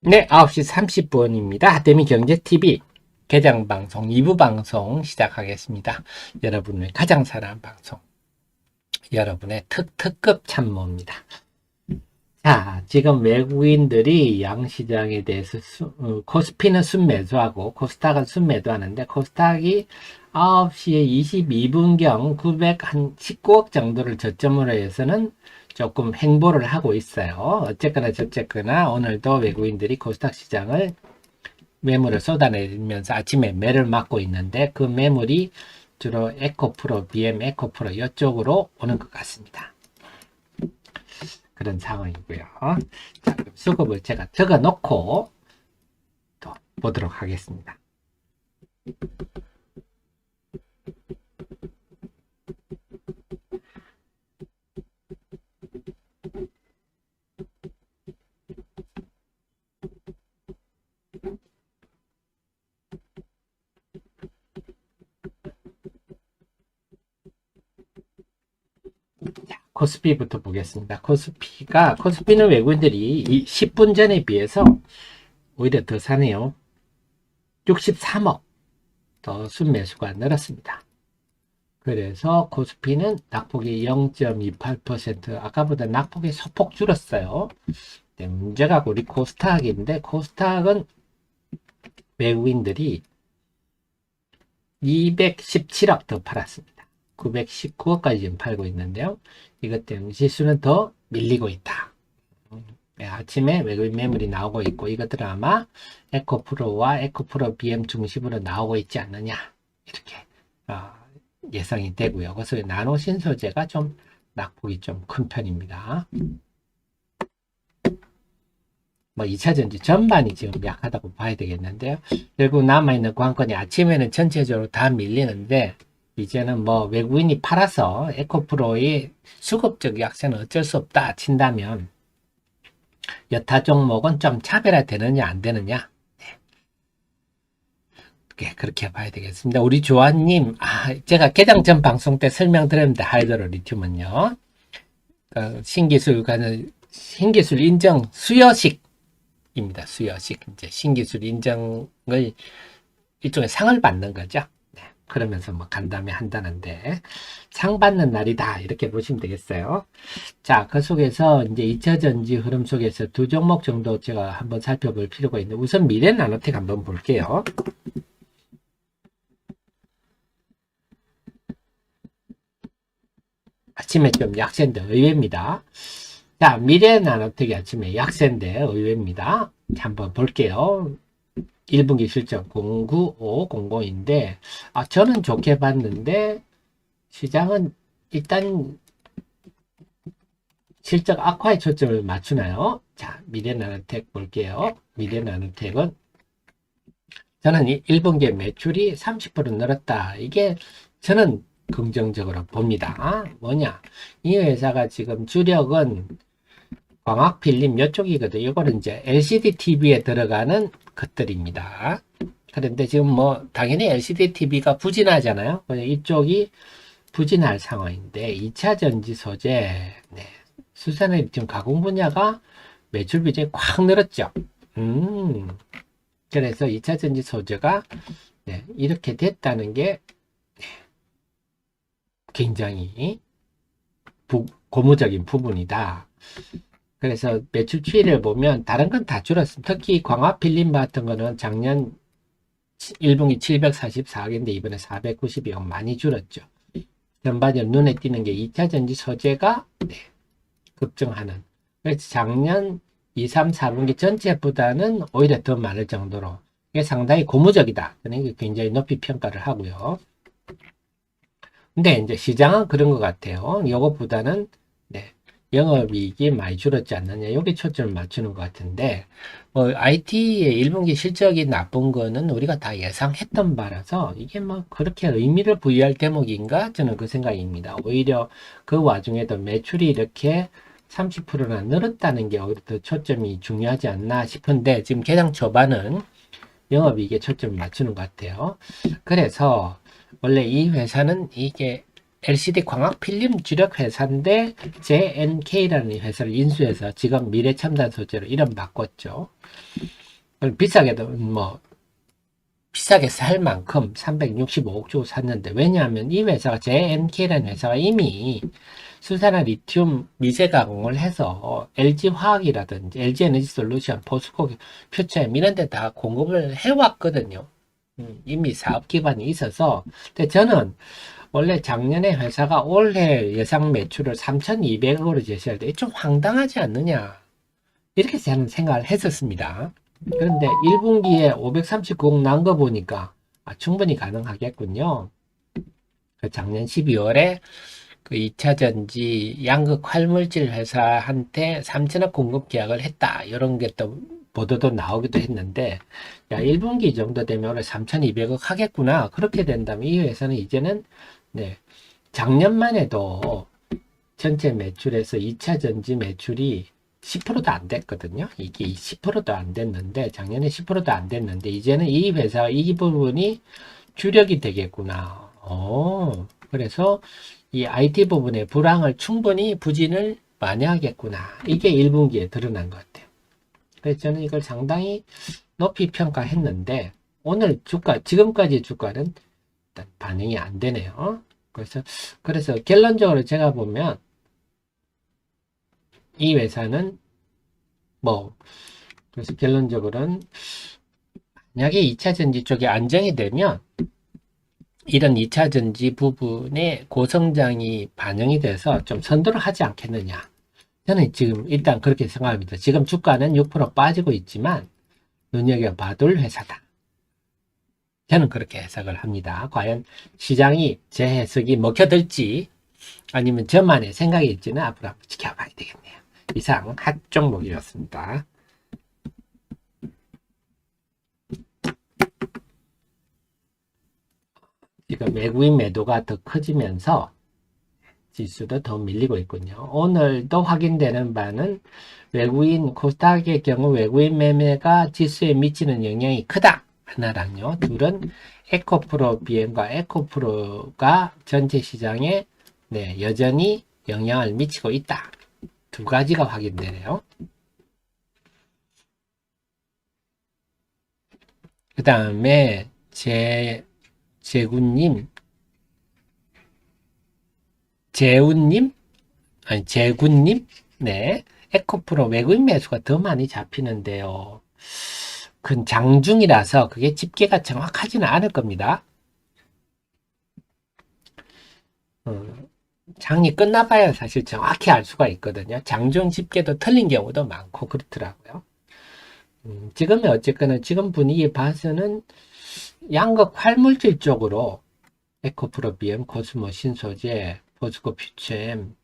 네, 9시 30분입니다. 하태미 경제TV 개장방송 2부 방송 시작하겠습니다. 여러분의 가장 사랑하는 방송, 여러분의 특급 참모입니다. 자, 지금 외국인들이 양시장에 대해서 코스피는 순매수하고 코스닥은 순매도하는데, 코스닥이 9시에 22분경 919억 정도를 저점으로 해서는 조금 횡보를 하고 있어요. 어쨌거나 저쨌거나 오늘도 외국인들이 코스닥 시장을 매물을 쏟아내면서 아침에 매를 맞고 있는데, 그 매물이 주로 에코프로, BM 에코프로 이쪽으로 오는 것 같습니다. 그런 상황이고요. 자, 그럼 수급을 제가 적어 놓고 또 보도록 하겠습니다. 코스피부터 보겠습니다. 코스피는 외국인들이 10분 전에 비해서 오히려 더 사네요. 63억 더 순매수가 늘었습니다. 그래서 코스피는 낙폭이 0.28%, 아까보다 낙폭이 소폭 줄었어요. 네, 문제가 우리 코스닥인데, 코스닥은 외국인들이 217억 더 팔았습니다. 919억까지 지금 팔고 있는데요. 이것 때문에 지수는 더 밀리고 있다. 네, 아침에 외국인 매물이 나오고 있고, 이것들은 아마 에코프로와 에코프로 BM 중심으로 나오고 있지 않느냐, 이렇게 예상이 되고요. 그래서 나노 신소재가 좀 낙폭이 좀 큰 편입니다. 뭐 2차전지 전반이 지금 약하다고 봐야 되겠는데요. 결국 남아있는 관건이 아침에는 전체적으로 다 밀리는데, 이제는 뭐 외국인이 팔아서 에코프로의 수급적 약세는 어쩔 수 없다 친다면, 여타 종목은 좀 차별화되느냐 안 되느냐, 네, 그렇게 봐야 되겠습니다. 우리 조아님, 제가 개장 전 방송 때 설명드렸는데, 하이드로 리튬은요, 신기술 인정 수여식입니다. 수여식. 이제 신기술 인정을 일종의 상을 받는 거죠. 네, 그러면서 뭐 간담회 한다는데, 상 받는 날이다, 이렇게 보시면 되겠어요. 자, 그 속에서 이제 2차 전지 흐름 속에서 두 종목 정도 제가 한번 살펴볼 필요가 있는데, 우선 미래나노텍 한번 볼게요. 아침에 좀 약세인데 의외입니다. 자, 미래나노텍이 아침에 약세인데 의외입니다. 한번 볼게요. 1분기 실적 09500인데, 저는 좋게 봤는데, 시장은 일단 실적 악화에 초점을 맞추나요? 자, 미래나노텍 볼게요. 미래나노텍은 저는 1분기 매출이 30% 늘었다. 이게 저는 긍정적으로 봅니다. 뭐냐? 이 회사가 지금 주력은 광학필름 이쪽이거든요. 이거는 이제 LCD TV에 들어가는 것들입니다. 그런데 지금 뭐 당연히 LCD TV가 부진하잖아요. 이쪽이 부진할 상황인데, 2차 전지 소재, 네, 수산의 가공 분야가 매출 비중이 확 늘었죠. 그래서 2차 전지 소재가 네, 이렇게 됐다는 게 굉장히 고무적인 부분이다. 그래서 매출 추이를 보면 다른 건 다 줄었습니다. 특히 광학 필름 같은 거는 작년 1분기 744억인데 이번에 492억, 많이 줄었죠. 전반적으로 눈에 띄는 게 2차 전지 소재가 네, 급증하는. 그래서 작년 2, 3, 4분기 전체보다는 오히려 더 많을 정도로 이게 상당히 고무적이다. 그러니까 굉장히 높이 평가를 하고요. 근데 이제 시장은 그런 것 같아요. 요것보다는 네, 영업이익이 많이 줄었지 않느냐, 여기 초점을 맞추는 것 같은데, IT의 1분기 실적이 나쁜 거는 우리가 다 예상했던 바라서 이게 뭐 그렇게 의미를 부여할 대목인가, 저는 그 생각입니다. 오히려 그 와중에도 매출이 이렇게 30%나 늘었다는 게 오히려 더 초점이 중요하지 않나 싶은데, 지금 개장 초반은 영업이익에 초점을 맞추는 것 같아요. 그래서 원래 이 회사는 이게 LCD 광학 필름 주력 회사인데 JNK라는 회사를 인수해서 지금 미래첨단 소재로 이름 바꿨죠. 비싸게도 뭐 비싸게 살 만큼 365억 주고 샀는데, 왜냐하면 이 회사가 JNK라는 회사가 이미 수산화 리튬 미세 가공을 해서 LG화학이라든지 LG에너지솔루션, 포스코, 퓨처엠 이런 데 다 공급을 해왔거든요. 이미 사업 기반이 있어서. 근데 저는 원래 작년에 회사가 올해 예상 매출을 3,200억으로 제시할 때 좀 황당하지 않느냐, 이렇게 저는 생각을 했었습니다. 그런데 1분기에 539억 난 거 보니까 충분히 가능하겠군요. 그 작년 12월에 그 2차전지 양극 활물질 회사한테 3천억 공급 계약을 했다, 이런 게 또 보도도 나오기도 했는데, 야, 1분기 정도 되면 올해 3,200억 하겠구나. 그렇게 된다면 이 회사는 이제는, 네, 작년만 해도 전체 매출에서 2차전지 매출이 10%도 안 됐거든요. 이게 10%도 안 됐는데, 작년에 10%도 안 됐는데, 이제는 이 회사, 이 부분이 주력이 되겠구나. 그래서 이 IT 부분의 불황을 충분히 부진을 많이 하겠구나. 이게 1분기에 드러난 것 같아요. 그래서 저는 이걸 상당히 높이 평가했는데, 오늘 주가, 지금까지 주가는 일단 반영이 안 되네요. 그래서 결론적으로 제가 보면, 이 회사는 그래서 결론적으로는 만약에 2차전지 쪽이 안정이 되면 이런 2차전지 부분에 고성장이 반영이 돼서 좀 선도를 하지 않겠느냐. 저는 지금 일단 그렇게 생각합니다. 지금 주가는 6% 빠지고 있지만 눈여겨봐둘 회사다. 저는 그렇게 해석을 합니다. 과연 시장이 제 해석이 먹혀들지 아니면 저만의 생각이 있지는 앞으로 한번 지켜봐야 되겠네요. 이상 핫 종목이었습니다. 지금 외국인 매도가 더 커지면서 지수도 더 밀리고 있군요. 오늘도 확인되는 바는 외국인 코스닥의 경우 외국인 매매가 지수에 미치는 영향이 크다, 하나랑요. 둘은 에코프로 BM과 에코프로가 전체 시장에 여전히 영향을 미치고 있다. 두 가지가 확인되네요. 그 다음에 재훈님, 네, 에코프로 외국인 매수가 더 많이 잡히는데요. 큰 장중이라서 그게 집계가 정확하지는 않을 겁니다. 장이 끝나봐야 사실 정확히 알 수가 있거든요. 장중 집계도 틀린 경우도 많고 그렇더라고요. 지금은 어쨌거나 지금 분위기 봐서는 양극 활물질 쪽으로 에코프로 BM, 코스모 신소재, 포스코 퓨처엠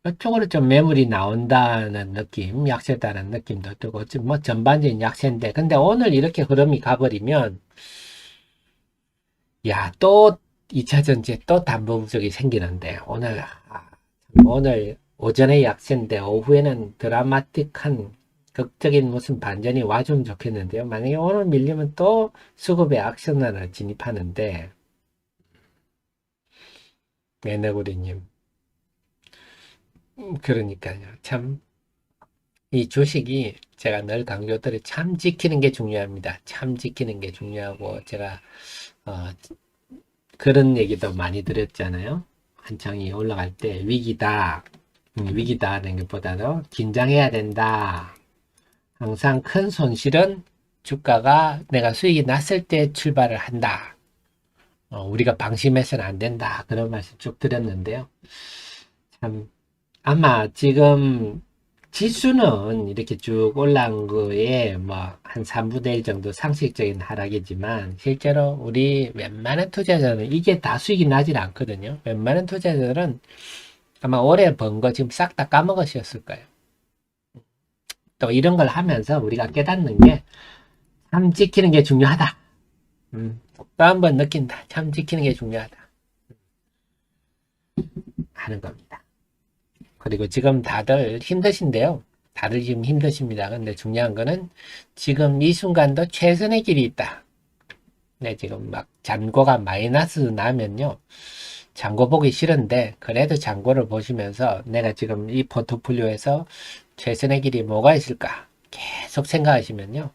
이쪽으로 좀 매물이 나온다는 느낌, 약세다는 느낌도 들고, 뭐 전반적인 약세인데, 근데 오늘 이렇게 흐름이 가버리면, 야, 또 2차전지에 또 담보부족이 생기는데, 오늘 오전에 약세인데, 오후에는 드라마틱한 극적인 무슨 반전이 와주면 좋겠는데요. 만약에 오늘 밀리면 또 수급의 악순환을 진입하는데, 매너구리님. 그러니까요. 참, 이 주식이 제가 늘 강조드려 참 지키는 게 중요합니다. 참 지키는 게 중요하고, 제가, 그런 얘기도 많이 드렸잖아요. 한창이 올라갈 때 위기다. 위기다는 것보다도 긴장해야 된다. 항상 큰 손실은 주가가 내가 수익이 났을 때 출발을 한다. 우리가 방심해서는 안 된다. 그런 말씀 쭉 드렸는데요. 참, 아마 지금 지수는 이렇게 쭉 올라온 거에 뭐 한 3분의 1 정도 상식적인 하락이지만, 실제로 우리 웬만한 투자자는 이게 다 수익이 나질 않거든요. 웬만한 투자자들은 아마 올해 번 거 지금 싹 다 까먹으셨을 거예요. 또 이런 걸 하면서 우리가 깨닫는 게 참 지키는 게 중요하다. 또 한 번 느낀다. 참 지키는 게 중요하다 하는 겁니다. 그리고 지금 다들 힘드신데요. 다들 지금 힘드십니다. 근데 중요한 거는 지금 이 순간도 최선의 길이 있다. 네, 지금 막 잔고가 마이너스 나면요, 잔고 보기 싫은데 그래도 잔고를 보시면서 내가 지금 이 포트폴리오에서 최선의 길이 뭐가 있을까 계속 생각하시면요.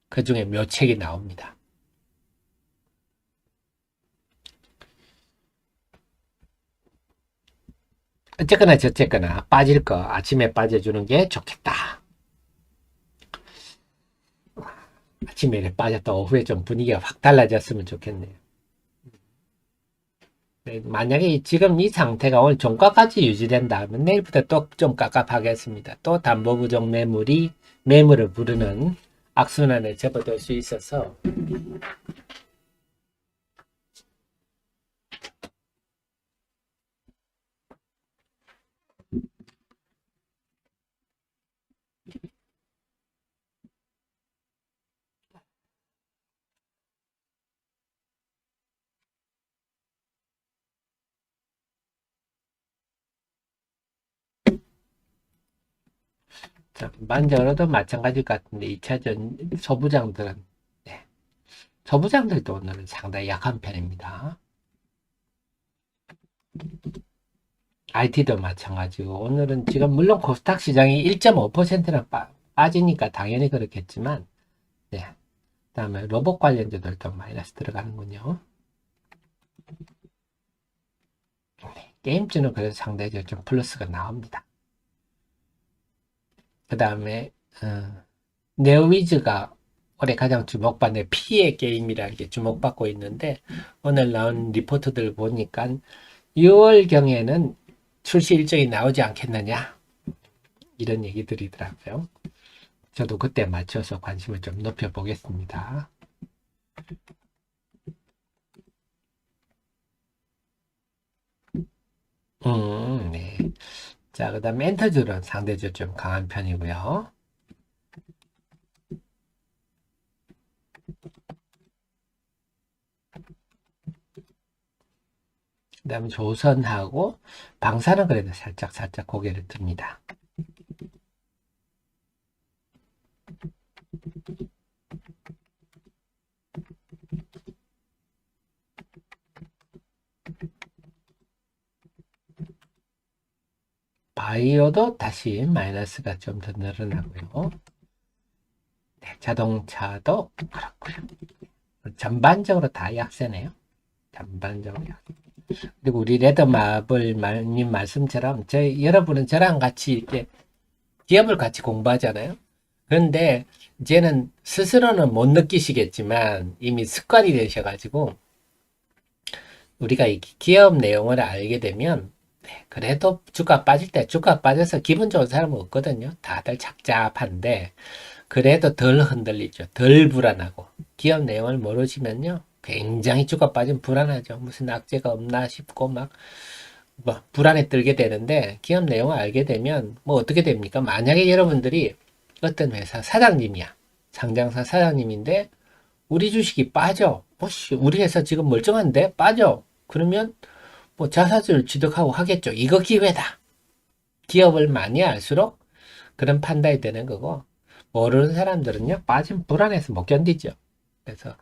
그 중에 묘책이 나옵니다. 어쨌거나 저쨌거나 빠질 거 아침에 빠져주는 게 좋겠다. 아침에 빠졌다 오후에 좀 분위기가 확 달라졌으면 좋겠네요. 네, 만약에 지금 이 상태가 오늘 종가까지 유지된다면 내일부터 또 좀 깝깝하겠습니다. 또 담보부족 매물이 매물을 부르는 악순환에 접어들 수 있어서 전반적으로도 마찬가지일 것 같은데 2차전 소부장들은 네, 소부장들도 오늘은 상당히 약한 편입니다. IT도 마찬가지고 오늘은 지금 물론 코스닥 시장이 1.5%나 빠지니까 당연히 그렇겠지만 네, 그다음에 로봇 관련주들도 마이너스 들어가는군요. 네, 게임주는 그래서 상대적으로 좀 플러스가 나옵니다. 그 다음에 네오위즈가 올해 가장 주목받는 피해 게임이라는 게 주목받고 있는데 오늘 나온 리포트들 보니까 6월경에는 출시 일정이 나오지 않겠느냐 이런 얘기들이더라고요. 저도 그때 맞춰서 관심을 좀 높여보겠습니다. 네. 자, 그 다음 멘터줄은 상대적으로 좀 강한 편이고요. 그 다음 조선하고 방사는 그래도 살짝 고개를 듭니다. 바이오도 다시 마이너스가 좀 더 늘어나고요. 네, 자동차도 그렇고요. 전반적으로 다 약세네요. 전반적으로 약세. 그리고 우리 레드마블님 말씀처럼 여러분은 저랑 같이 이렇게 기업을 같이 공부하잖아요. 그런데 이제는 스스로는 못 느끼시겠지만 이미 습관이 되셔가지고 우리가 이 기업 내용을 알게 되면 네, 그래도 주가 빠질 때 주가 빠져서 기분 좋은 사람은 없거든요. 다들 착잡한데 그래도 덜 흔들리죠. 덜 불안하고 기업 내용을 모르시면요. 굉장히 주가 빠지면 불안하죠. 무슨 악재가 없나 싶고 뭐 불안에 떨게 되는데 기업 내용을 알게 되면 뭐 어떻게 됩니까? 만약에 여러분들이 어떤 회사 사장님이야. 상장사 사장님인데 우리 주식이 빠져. 우리 회사 지금 멀쩡한데 빠져. 그러면 뭐 자사주를 취득하고 하겠죠. 이거 기회다. 기업을 많이 알수록 그런 판단이 되는 거고 모르는 사람들은요 빠진 불안해서 못 견디죠. 그래서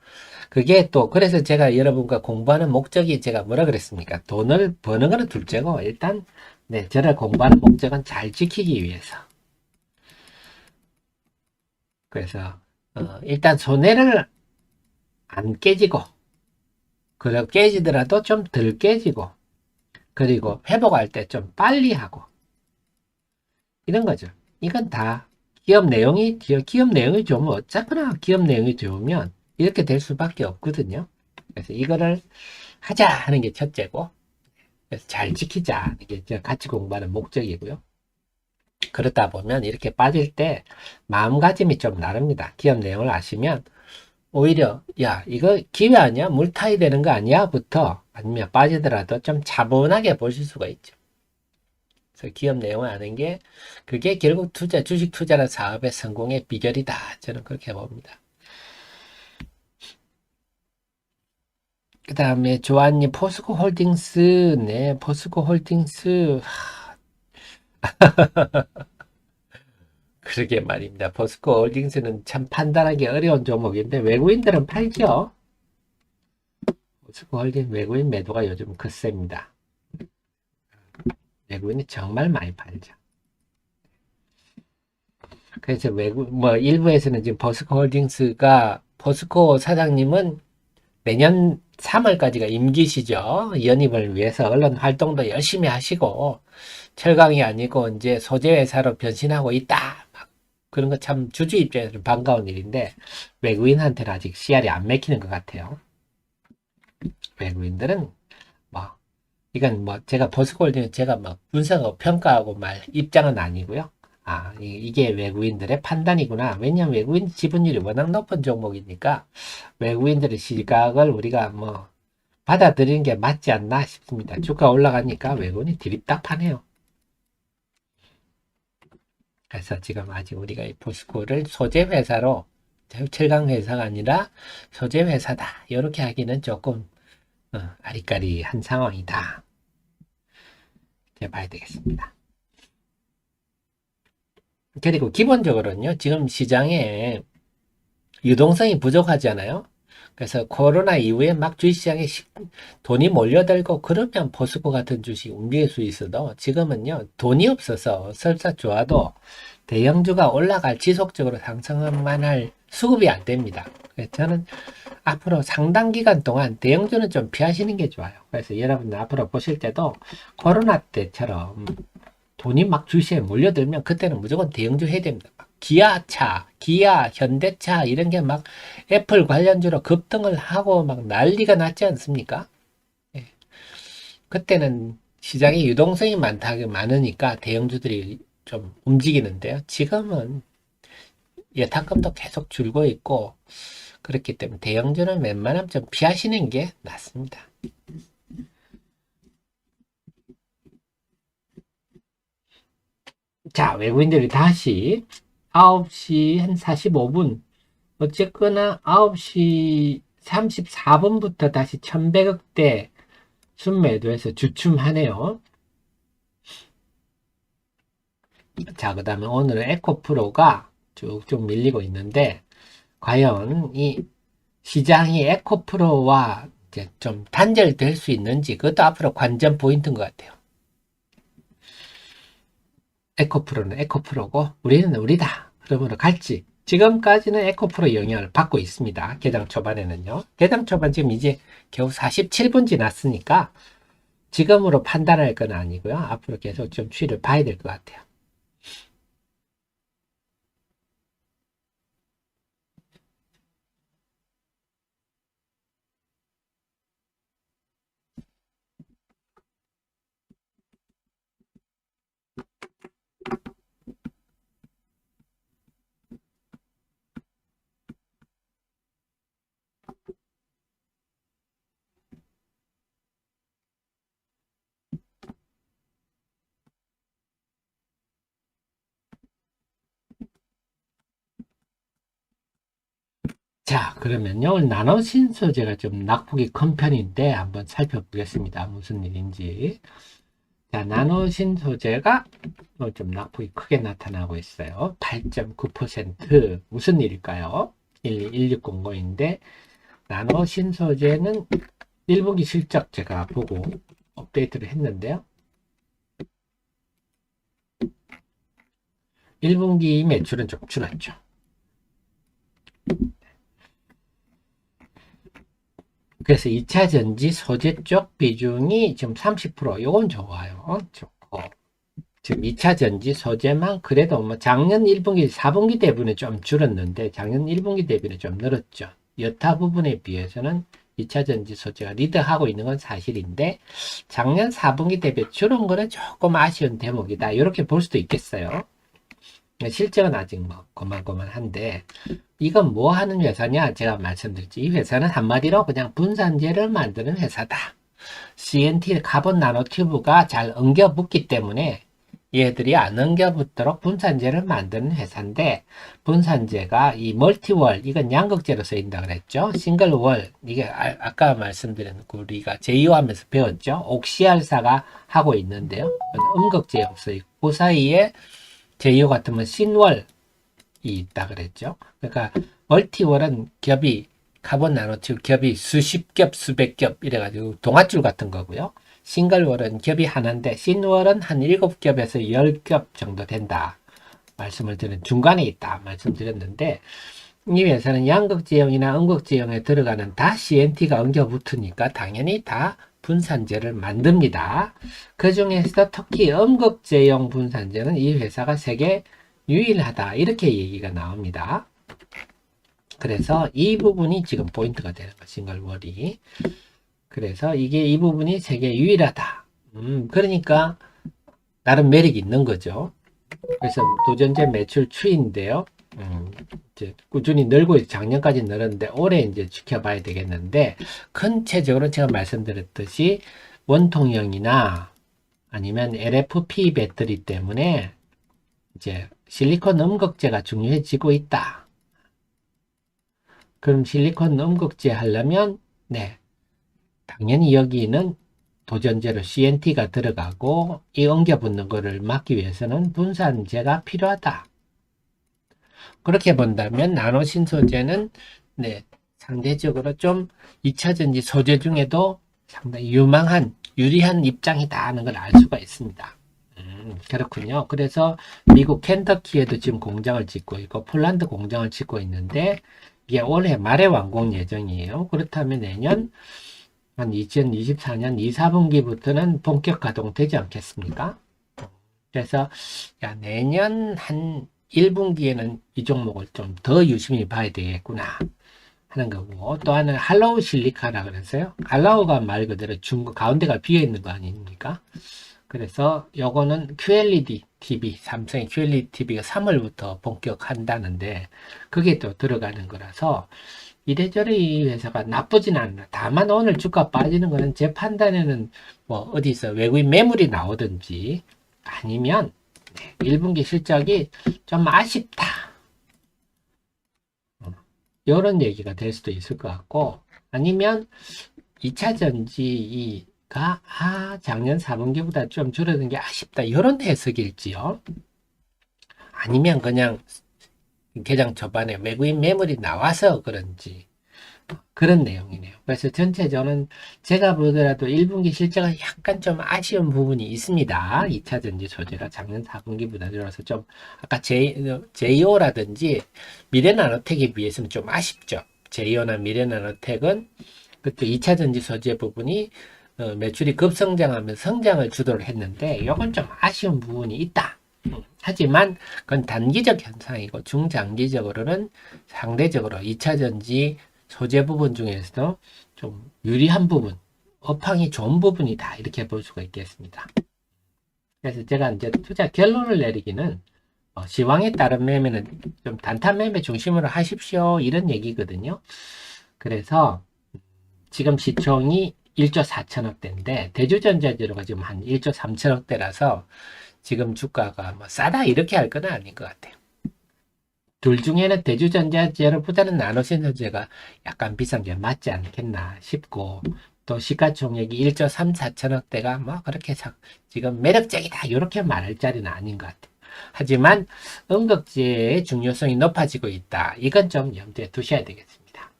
그게 또 그래서 제가 여러분과 공부하는 목적이 제가 뭐라 그랬습니까? 돈을 버는 거는 둘째고 일단 네 저를 공부하는 목적은 잘 지키기 위해서. 그래서 일단 손해를 안 깨지고 그리고 깨지더라도 좀 덜 깨지고 그리고 회복할 때 좀 빨리 하고 이런 거죠. 이건 다 기업 내용이 좋으면 어차피나 기업 내용이 좋으면 이렇게 될 수밖에 없거든요. 그래서 이거를 하자 하는 게 첫째고 그래서 잘 지키자 하는 게 제가 같이 공부하는 목적이고요. 그러다 보면 이렇게 빠질 때 마음가짐이 좀 다릅니다. 기업 내용을 아시면 오히려 야 이거 기회 아니야? 물 타야 되는 거 아니야? 부터 아니면 빠지더라도 좀 차분하게 보실 수가 있죠. 그래서 기업 내용을 아는 게 그게 결국 주식 투자라는 사업의 성공의 비결이다. 저는 그렇게 봅니다. 그 다음에 조아님 포스코 홀딩스 네 포스코 홀딩스 그러게 말입니다. 포스코 홀딩스는 참 판단하기 어려운 종목인데 외국인들은 팔죠. 포스코홀딩 외국인 매도가 요즘 거셉니다. 외국인이 정말 많이 팔죠. 그래서 일부에서는 지금 포스코홀딩스가, 포스코 사장님은 내년 3월까지가 임기시죠. 연임을 위해서 언론 활동도 열심히 하시고, 철강이 아니고 이제 소재회사로 변신하고 있다. 막 그런 거 참 주주 입장에서 반가운 일인데, 외국인한테는 아직 씨알이 안 맥히는 것 같아요. 외국인들은 뭐, 이건 뭐 제가 포스코홀딩 제가 막 분석하고 평가하고 말 입장은 아니고요. 아, 이게 외국인들의 판단이구나. 왜냐하면 외국인 지분율이 워낙 높은 종목이니까 외국인들의 시각을 우리가 뭐 받아들이는 게 맞지 않나 싶습니다. 주가 올라가니까 외국인이 드립답하네요. 그래서 지금 아직 우리가 이 포스코를 소재 회사로, 철강 회사가 아니라 소재 회사다, 이렇게 하기는 조금 아리까리한 상황이다. 이렇게 봐야 되겠습니다. 그리고 기본적으로는요, 지금 시장에 유동성이 부족하잖아요. 그래서 코로나 이후에 막 주식시장에 돈이 몰려들고 그러면 포스코 같은 주식 움직일 수 있어도, 지금은요, 돈이 없어서 설사 좋아도 대형주가 지속적으로 상승만 할 수급이 안 됩니다. 그래서 저는 앞으로 상당 기간 동안 대형주는 좀 피하시는 게 좋아요. 그래서 여러분 앞으로 보실 때도 코로나 때처럼 돈이 막 주식에 몰려들면 그때는 무조건 대형주 해야 됩니다. 기아, 현대차 이런 게 막 애플 관련주로 급등을 하고 막 난리가 났지 않습니까? 예. 그때는 시장에 유동성이 많으니까 대형주들이 좀 움직이는데요. 지금은 예탁금도 계속 줄고 있고 그렇기 때문에 대형주는 웬만하면 좀 피하시는 게 낫습니다. 자, 외국인들이 다시 9시 한 45분, 어쨌거나 9시 34분부터 다시 1100억대 순매도해서 주춤하네요. 자, 그 다음에 오늘은 에코프로가 쭉쭉 밀리고 있는데, 과연 이 시장이 에코프로와 이제 좀 단절될 수 있는지, 그것도 앞으로 관전 포인트인 것 같아요. 에코프로는 에코프로고 우리는 우리다 그러므로 갈지, 지금까지는 에코프로 영향을 받고 있습니다. 개장 초반에는요. 개장 초반 지금 이제 겨우 47분 지났으니까 지금으로 판단할 건 아니고요. 앞으로 계속 좀 추이를 봐야 될 것 같아요. 자, 그러면요. 오늘 나노신소재가 좀 낙폭이 큰 편인데 한번 살펴보겠습니다. 무슨 일인지. 자, 나노신소재가 좀 낙폭이 크게 나타나고 있어요. 8.9%. 무슨 일일까요? 1600인데 나노신소재는 1분기 실적 제가 보고 업데이트를 했는데요. 1분기 매출은 좀 줄었죠. 그래서 2차 전지 소재 쪽 비중이 지금 30%, 요건 좋아요. 좋고. 지금 2차 전지 소재만 그래도 뭐 작년 1분기, 4분기 대비는 좀 줄었는데 작년 1분기 대비는 좀 늘었죠. 여타 부분에 비해서는 2차 전지 소재가 리드하고 있는 건 사실인데 작년 4분기 대비 줄은 거는 조금 아쉬운 대목이다. 이렇게 볼 수도 있겠어요. 실적은 아직 뭐 고만고만한데 이건 뭐 하는 회사냐? 제가 말씀드렸지. 이 회사는 한마디로 그냥 분산재를 만드는 회사다. CNT 카본 나노튜브가 잘 엉겨 붙기 때문에 얘들이 안 엉겨 붙도록 분산재를 만드는 회사인데, 분산재가 이 멀티월, 이건 양극재로 쓰인다 그랬죠. 싱글월, 이게 아까 말씀드린 우리가 제이오하면서 배웠죠. 옥시알사가 하고 있는데요. 음극재로 쓰이고 그 사이에 제이오 같으면 신월이 있다 그랬죠. 그러니까 멀티월은 겹이 카본 나노튜브 겹이 수십 겹, 수백 겹 이래가지고 동아줄 같은 거고요. 싱글월은 겹이 하나인데 싱월은 한 7겹에서 10겹 정도 된다. 말씀을 드린 중간에 있다 말씀드렸는데 이 회사는 양극재형이나 음극재형에 들어가는 다 CNT가 엉겨 붙으니까 당연히 다 분산제를 만듭니다. 그 중에서 특히 음극재형 분산제는 이 회사가 세계 유일하다 이렇게 얘기가 나옵니다. 그래서 이 부분이 지금 포인트가 되는 거 싱글월이. 그래서 이게 이 부분이 세계 유일하다. 그러니까 나름 매력이 있는 거죠. 그래서 도전제 매출 추이인데요. 이제 꾸준히 늘고 작년까지 늘었는데 올해 이제 지켜봐야 되겠는데 전체적으로 제가 말씀드렸듯이 원통형이나 아니면 LFP 배터리 때문에 이제 실리콘 음극재가 중요해지고 있다. 그럼 실리콘 음극재 하려면 네 당연히 여기는 도전제로 CNT가 들어가고 이 엉겨 붙는 거를 막기 위해서는 분산제가 필요하다. 그렇게 본다면 나노신소재는 네, 상대적으로 좀 2차전지 소재 중에도 상당히 유리한 입장이다 하는 걸 알 수가 있습니다. 그렇군요. 그래서 미국 켄터키에도 지금 공장을 짓고 있고 폴란드 공장을 짓고 있는데 이게 올해 말에 완공 예정이에요. 그렇다면 내년 한 2024년 2, 4분기부터는 본격 가동되지 않겠습니까? 그래서 내년 한 1분기에는 이 종목을 좀 더 유심히 봐야 되겠구나 하는 거고 또 하나는 할로우 실리카라 그랬어요. 할로우가 말 그대로 중국 가운데가 비어 있는 거 아닙니까? 그래서 요거는 QLED TV, 삼성의 QLED TV가 3월부터 본격한다는데 그게 또 들어가는 거라서 이래저래 이 회사가 나쁘진 않아. 다만 오늘 주가 빠지는 거는 제 판단에는 뭐 어디서 외국인 매물이 나오든지 아니면 1분기 실적이 좀 아쉽다. 이런 얘기가 될 수도 있을 것 같고 아니면 2차 전지가 작년 4분기보다 좀 줄어든 게 아쉽다. 이런 해석일지요. 아니면 그냥 개장 초반에 외국인 매물이 나와서 그런지 그런 내용이네요. 그래서 전체적으로는 제가 보더라도 1분기 실적은 약간 좀 아쉬운 부분이 있습니다. 2차 전지 소재가 작년 4분기보다 늘어서 좀 아까 제이오라든지 미래나노텍에 비해서는 좀 아쉽죠. 제이오나 미래나노텍은 그때 2차 전지 소재 부분이 매출이 급성장하면서 성장을 주도를 했는데 이건 좀 아쉬운 부분이 있다. 하지만 그건 단기적 현상이고 중장기적으로는 상대적으로 2차 전지 소재 부분 중에서도 좀 유리한 부분, 업황이 좋은 부분이다 이렇게 볼 수가 있겠습니다. 그래서 제가 이제 투자 결론을 내리기는 시황에 따른 매매는 좀 단타 매매 중심으로 하십시오 이런 얘기거든요. 그래서 지금 시총이 1조 4천억대인데 대주전자재료가 지금 한 1조 3천억대라서 지금 주가가 뭐 싸다 이렇게 할 건 아닌 것 같아요. 둘 중에는 대주전자재료보다는 나노신소재가 약간 비싼 게 맞지 않겠나 싶고 또 시가총액이 1조 3, 4천억대가 뭐 그렇게 지금 매력적이다 이렇게 말할 자리는 아닌 것 같아요. 하지만 음극재의 중요성이 높아지고 있다. 이건 좀 염두에 두셔야 되겠습니다.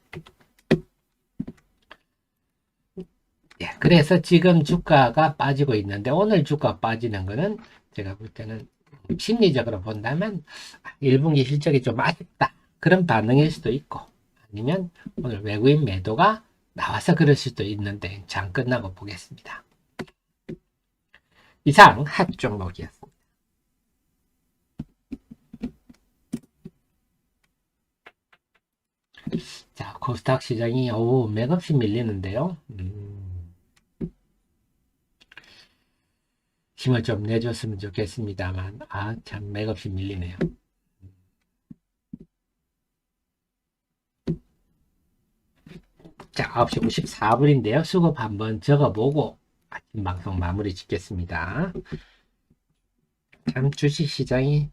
예, 그래서 지금 주가가 빠지고 있는데 오늘 주가 빠지는 거는 제가 볼 때는 심리적으로 본다면 1분기 실적이 좀 아쉽다 그런 반응일 수도 있고 아니면 오늘 외국인 매도가 나와서 그럴 수도 있는데 장 끝나고 보겠습니다. 이상 핫 종목이었습니다. 자, 코스닥 시장이 맥없이 밀리는데요. 힘을 좀 내줬으면 좋겠습니다만 참 맥없이 밀리네요. 자, 9시 54분인데요. 수급 한번 적어보고 아침 방송 마무리 짓겠습니다. 참 주식시장이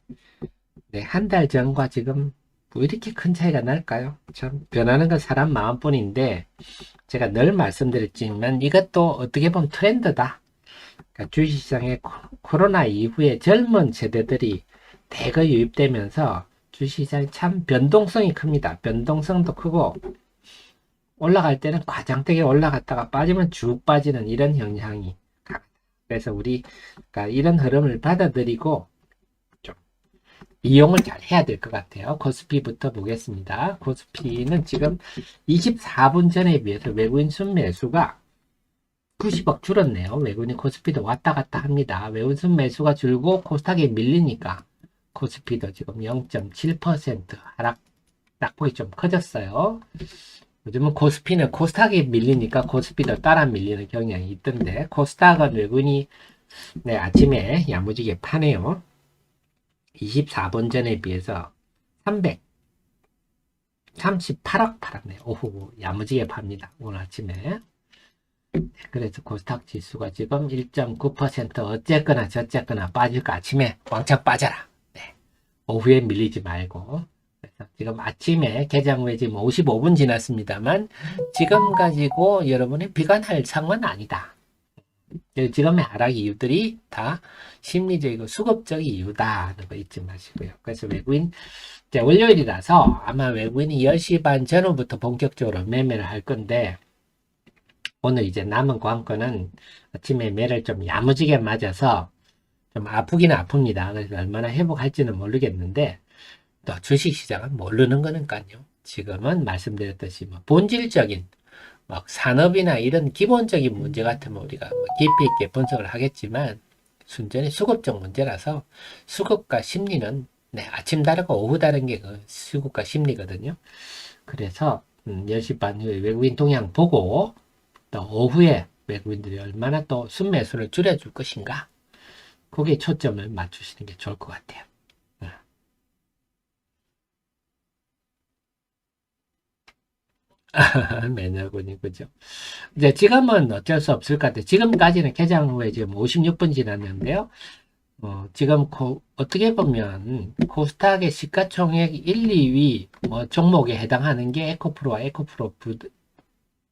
한 달 전과 지금 뭐 이렇게 큰 차이가 날까요? 참 변하는 건 사람 마음뿐인데 제가 늘 말씀드렸지만 이것도 어떻게 보면 트렌드다. 그러니까 주식시장에 코로나 이후에 젊은 세대들이 대거 유입되면서 주식시장이 참 변동성이 큽니다. 변동성도 크고 올라갈 때는 과장되게 올라갔다가 빠지면 쭉 빠지는 이런 현상이 강하다. 그래서 우리가 이런 흐름을 받아들이고 좀 이용을 잘 해야 될 것 같아요. 코스피부터 보겠습니다. 코스피는 지금 24분 전에 비해서 외국인 순매수가 90억 줄었네요. 외국인 코스피도 왔다 갔다 합니다. 외국인 순매수가 줄고 코스닥에 밀리니까 코스피도 지금 0.7% 하락 낙폭이 좀 커졌어요. 요즘은 코스피는 코스닥에 밀리니까 코스피도 따라 밀리는 경향이 있던데 코스닥은 외국인이 네, 아침에 야무지게 파네요. 24분 전에 비해서 338억 팔았네요. 오후 야무지게 팝니다. 오늘 아침에. 그래서 코스닥 지수가 지금 1.9% 어쨌거나 저쨌거나 빠질 거 아침에 왕창 빠져라. 네. 오후에 밀리지 말고. 그래서 지금 아침에 개장 후에 지금 55분 지났습니다만 지금 가지고 여러분이 비관할 상황은 아니다. 지금의 하락 이유들이 다 심리적이고 수급적 이유다는 거 잊지 마시고요. 그래서 외국인 이제 월요일이라서 아마 외국인이 10시 반 전후부터 본격적으로 매매를 할 건데 오늘 이제 남은 관건은 아침에 매를 좀 야무지게 맞아서 좀 아프기는 아픕니다. 그래서 얼마나 회복할지는 모르겠는데 또 주식시장은 모르는 거니까요. 지금은 말씀드렸듯이 뭐 본질적인 막 산업이나 이런 기본적인 문제 같으면 우리가 뭐 깊이 있게 분석을 하겠지만 순전히 수급적 문제라서 수급과 심리는 네, 아침 다르고 오후 다른 게 그 수급과 심리거든요. 그래서 10시 반 후에 외국인 동향 보고 또 오후에 외국인들이 얼마나 또 순매수를 줄여줄 것인가 거기에 초점을 맞추시는 게 좋을 것 같아요. 매너군요, 그죠? 이제 지금은 어쩔 수 없을 것 같아요. 지금까지는 개장 후에 지금 56분 지났는데요. 지금 어떻게 보면 코스닥의 시가총액 1, 2위 뭐 종목에 해당하는 게 에코프로와 에코프로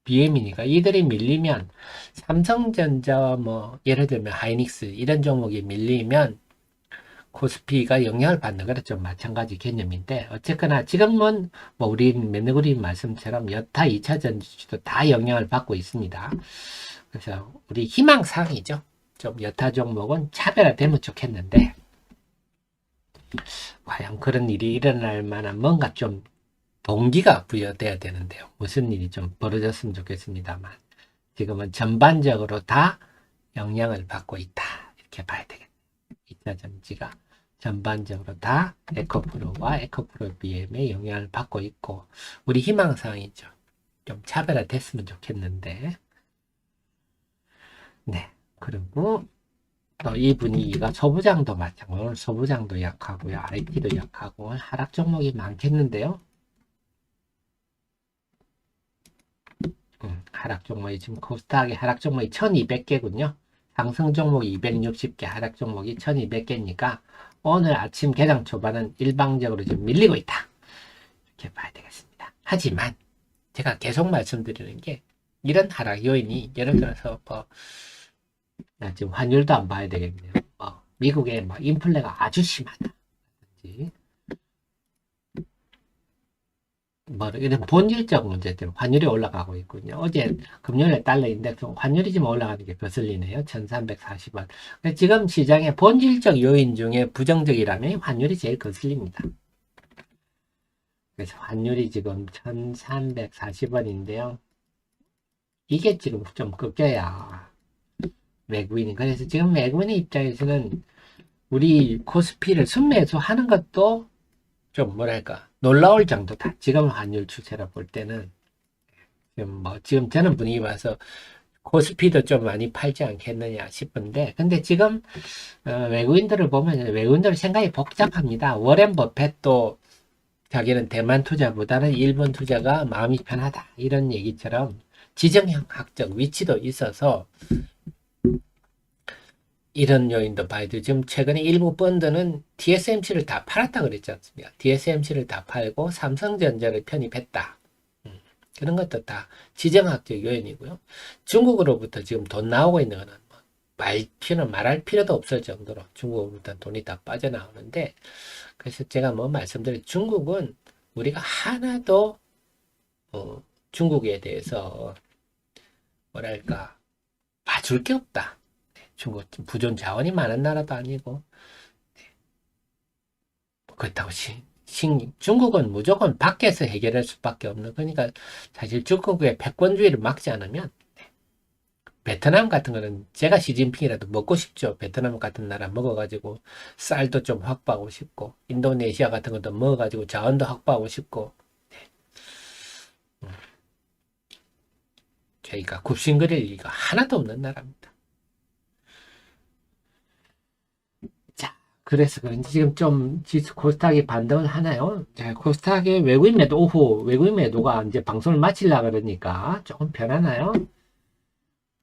BM이니까 이들이 밀리면 삼성전자 뭐 예를 들면 하이닉스 이런 종목이 밀리면 코스피가 영향을 받는 거랑 좀 마찬가지 개념인데 어쨌거나 지금은 뭐 우리 매너그림 말씀처럼 여타 2차 전지도 다 영향을 받고 있습니다. 그래서 우리 희망사항이죠. 좀 여타 종목은 차별화되면 좋겠는데 과연 그런 일이 일어날 만한 뭔가 좀 동기가 부여돼야 되는데요. 무슨 일이 좀 벌어졌으면 좋겠습니다만 지금은 전반적으로 다 영향을 받고 있다. 이렇게 봐야 되겠네요. 2차 전지가 전반적으로 다 에코프로와 에코프로 BM의 영향을 받고 있고 우리 희망사항이죠. 좀 차별화됐으면 좋겠는데 네. 그리고 또 이 분위기가 소부장도 마찬가지로 오늘 소부장도 약하고요. IT도 약하고 하락 종목이 많겠는데요. 하락 종목이 지금 코스닥의 하락 종목이 1200개군요. 상승 종목이 260개, 하락 종목이 1200개니까 오늘 아침 개장 초반은 일방적으로 좀 밀리고 있다. 이렇게 봐야 되겠습니다. 하지만 제가 계속 말씀드리는 게 이런 하락 요인이 예를 들어서 뭐 지금 환율도 안 봐야 되겠네요. 미국의 뭐 인플레가 아주 심하다. 뭐 이런 본질적 문제 때문에 환율이 올라가고 있군요. 어제 금요일에 달러 인덱스 환율이 지금 올라가는 게 거슬리네요. 1340원. 지금 시장의 본질적 요인 중에 부정적이라면 환율이 제일 거슬립니다. 그래서 환율이 지금 1340원인데요. 이게 지금 좀 꺾여야 외국인이. 그래서 지금 외국인의 입장에서는 우리 코스피를 순매수 하는 것도 좀 뭐랄까 놀라울 정도다. 지금 환율 추세로 볼 때는 지금 저는 분위기 봐서 코스피도 좀 많이 팔지 않겠느냐 싶은데 근데 지금 외국인들을 보면 외국인들 생각이 복잡합니다. 워렌 버핏도 자기는 대만 투자보다는 일본 투자가 마음이 편하다 이런 얘기처럼 지정학적 위치도 있어서 이런 요인도 봐야 돼. 지금 최근에 일부 펀드는 TSMC를 다 팔았다 그랬지 않습니까? TSMC를 다 팔고 삼성전자를 편입했다. 그런 것도 다 지정학적 요인이고요. 중국으로부터 지금 돈 나오고 있는 거는 말할 필요도 없을 정도로 중국으로부터 돈이 다 빠져나오는데 그래서 제가 뭐 말씀드린 중국은 우리가 하나도 중국에 대해서 뭐랄까 봐줄 게 없다. 중국 부존 자원이 많은 나라도 아니고 그렇다고 중국은 무조건 밖에서 해결할 수밖에 없는 그러니까 사실 중국의 패권주의를 막지 않으면 베트남 같은 거는 제가 시진핑이라도 먹고 싶죠. 베트남 같은 나라 먹어가지고 쌀도 좀 확보하고 싶고 인도네시아 같은 것도 먹어가지고 자원도 확보하고 싶고 저희가 굽신거릴 리가 하나도 없는 나라입니다. 자, 그래서 그런지 지금 좀 지수 코스닥이 반등을 하나요? 자, 코스닥의 외국인 매도 오후 외국인 매도가 이제 방송을 마치려고 그러니까 조금 변하나요?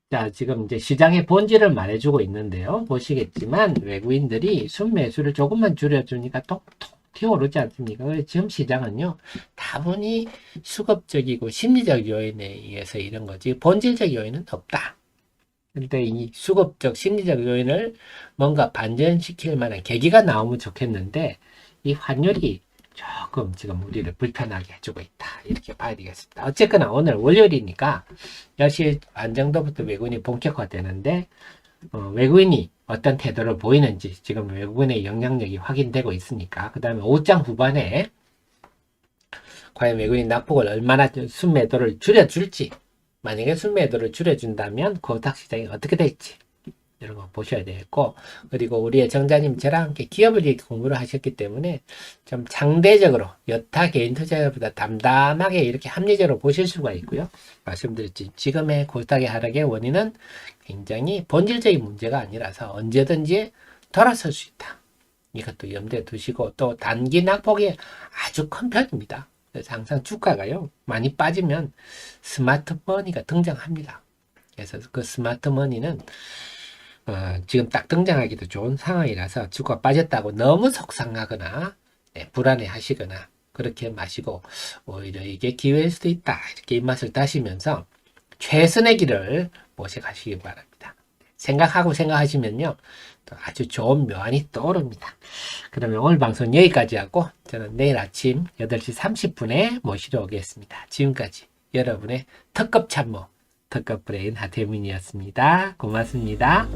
자, 지금 이제 시장의 본질을 말해주고 있는데요. 보시겠지만 외국인들이 순매수를 조금만 줄여주니까 톡톡 튀어오르지 않습니까? 그래서 지금 시장은요, 다분히 수급적이고 심리적 요인에 의해서 이런 거지 본질적 요인은 없다. 근데 이 수급적 심리적 요인을 뭔가 반전시킬 만한 계기가 나오면 좋겠는데 이 환율이 조금 지금 우리를 불편하게 해주고 있다. 이렇게 봐야 되겠습니다. 어쨌거나 오늘 월요일이니까 10시 반 정도부터 외국인이 본격화되는데 외국인이 어떤 태도를 보이는지 지금 외국인의 영향력이 확인되고 있으니까 그 다음에 오후장 후반에 과연 외국인 낙폭을 얼마나 순매도를 줄여줄지 만약에 순매도를 줄여준다면 코스닥 시장이 어떻게 될지 이런 거 보셔야 되겠고 그리고 우리의 정자님 저랑 함께 기업을 이렇게 공부를 하셨기 때문에 좀 상대적으로 여타 개인 투자자보다 담담하게 이렇게 합리적으로 보실 수가 있고요. 말씀드렸지 지금의 코스닥의 하락의 원인은 굉장히 본질적인 문제가 아니라서 언제든지 돌아설 수 있다. 이것도 염두에 두시고 또 단기 낙폭이 아주 큰 편입니다. 그래서 항상 주가가요 많이 빠지면 스마트머니가 등장합니다. 그래서 그 스마트머니는 지금 딱 등장하기도 좋은 상황이라서 주가 빠졌다고 너무 속상하거나 불안해 하시거나 그렇게 마시고 오히려 이게 기회일 수도 있다 이렇게 입맛을 다시면서 최선의 길을 모셔가시기 바랍니다. 생각하시면요 또 아주 좋은 묘안이 떠오릅니다. 그러면 오늘 방송 여기까지 하고 저는 내일 아침 8시 30분에 모시러 오겠습니다. 지금까지 여러분의 특급 참모 특급 브레인 하태민이었습니다. 고맙습니다.